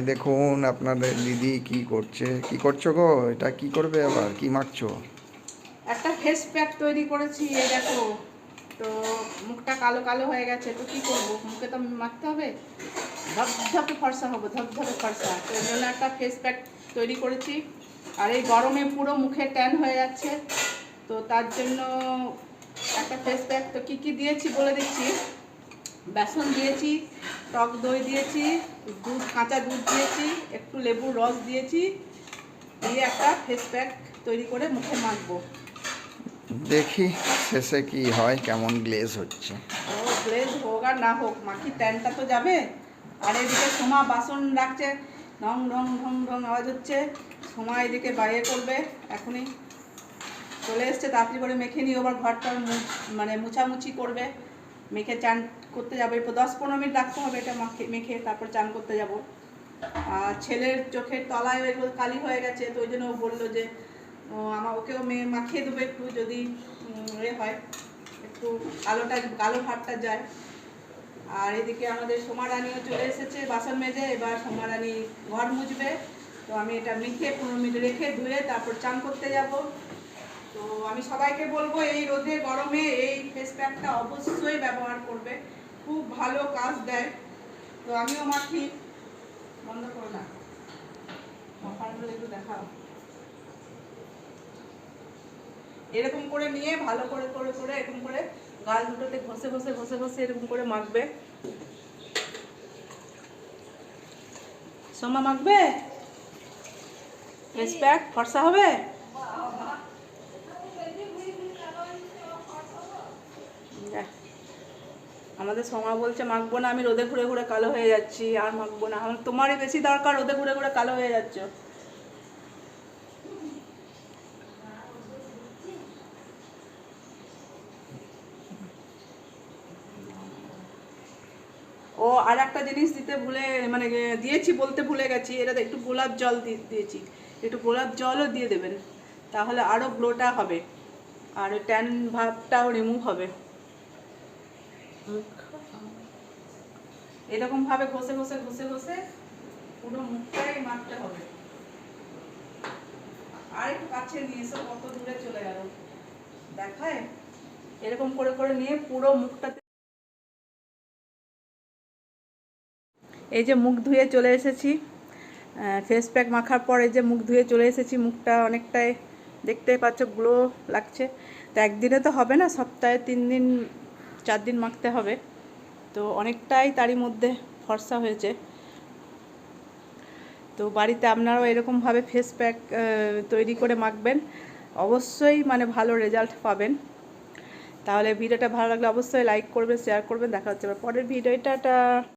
দেখুন আপনাদের দিদি কি করছে। কি করছো গো? এটা কি করবে আবার? কি মাখছো? একটা ফেস প্যাক তৈরি করেছি, এই দেখো। তো মুখটা কালো কালো হয়ে গেছে, তো কি করব, মুখে তো মাখতে হবে, ধপধপে ফর্সা হবো, ধপধপে ফর্সা। তো এই জন্য একটা ফেস প্যাক তৈরি করেছি। আর এই গরমে পুরো মুখে ট্যান হয়ে যাচ্ছে, তো তার জন্য একটা ফেস প্যাক। তো কী কী দিয়েছি বলে দিচ্ছি। বেসন দিয়েছি, টক দই দিয়েছি, দুধ, কাঁচা দুধ দিয়েছি, একটু লেবুর রস দিয়েছি, দিয়ে একটা ফেস প্যাক তৈরি করে মুখে মাখবো। দেখি শেষে কি হয়, কেমন গ্লেজ হচ্ছে। ও গ্লেজ হোক আর না হোক, মাখি ট্যানটা তো যাবে। আর এদিকে সোমা বাসন রাখছে, ঢং ঢং ঢং ঢং আওয়াজ হচ্ছে। সোমা এদিকে বাইরে করবে, এখনই চলে এসছে। তাড়াতাড়ি করে মেখে নিয়ে আবার ঘরটা মানে মুছামুছি করবে, মেখে চান করতে যাবে। এরপর 10-15 মিনিট রাখতে হবে এটা মেখে, তারপর চান করতে যাব। আর ছেলের চোখের তলায় এগুলো কালি হয়ে গেছে, তো ওই জন্য ও বললো যে ওকেও মাখিয়ে দেবো একটু, যদি এ হয়, একটু কালো ভাবটা যায়। আর এদিকে আমাদের সোমা রানীও চলে এসেছে বাসন মেজে, এবার সোমা রানী ঘর মুছবে। তো আমি এটা মেখে 15 মিনিট রেখে ধুয়ে তারপর চান করতে যাব। তো আমি সবাইকে বলবো এই রোদে গরমে এই ফেস প্যাকটা অবশ্যই ব্যবহার করবে, খুব ভালো কাজ দেয়। তো আমিও মাখি। বন্ধ করো না, অফারগুলো একটু দেখাও। এরকম করে নিয়ে ভালো করে করে করে এরকম করে গাল দুটোতে ঘষে ঘষে ঘষে ঘষে এরকম করে মাখবে। সোমা মাখবে ফেস প্যাক, ফর্সা হবে। আমাদের সোমা বলছে মাখবো না, আমি রোদে ঘুরে ঘুরে কালো হয়ে যাচ্ছি, আর মাখবো না। তোমারই বেশি দরকার, রোদে ঘুরে ঘুরে কালো হয়ে যাচ্ছ। ও আর একটা জিনিস দিতে ভুলে, মানে দিয়েছি বলতে ভুলে গেছি, এটা একটু গোলাপ জল দিয়েছি, একটু গোলাপ জলও দিয়ে দেবেন, তাহলে আরও গ্লোটা হবে, আর ওই ট্যান ভাবটাও রিমুভ হবে। এরকমভাবে ঘষে ঘষে ঘষে ঘষে পুরো মুখটাই মাখতে হবে। আর একটু কাছে নিয়ে এসো, কত দূরে চলে গেল দেখায়। এরকম করে করে নিয়ে পুরো মুখটাতে। এই যে মুখ ধুয়ে চলে এসেছি, ফেস প্যাক মাখার পর এই যে মুখ ধুয়ে চলে এসেছি, মুখটা অনেকটাই দেখতেই পাচ্ছ গ্লো লাগছে। তো একদিনে তো হবে না, সপ্তাহে 3 দিন 4 দিন মাখতে হবে। তো অনেকটাই তারই মধ্যে ফর্সা হয়েছে। তো বাড়িতে আপনারাও এরকমভাবে ফেস প্যাক তৈরি করে মাখবেন, অবশ্যই মানে ভালো রেজাল্ট পাবেন। তাহলে ভিডিওটা ভালো লাগলে অবশ্যই লাইক করবেন, শেয়ার করবেন। দেখা হচ্ছে পরের ভিডিওটা।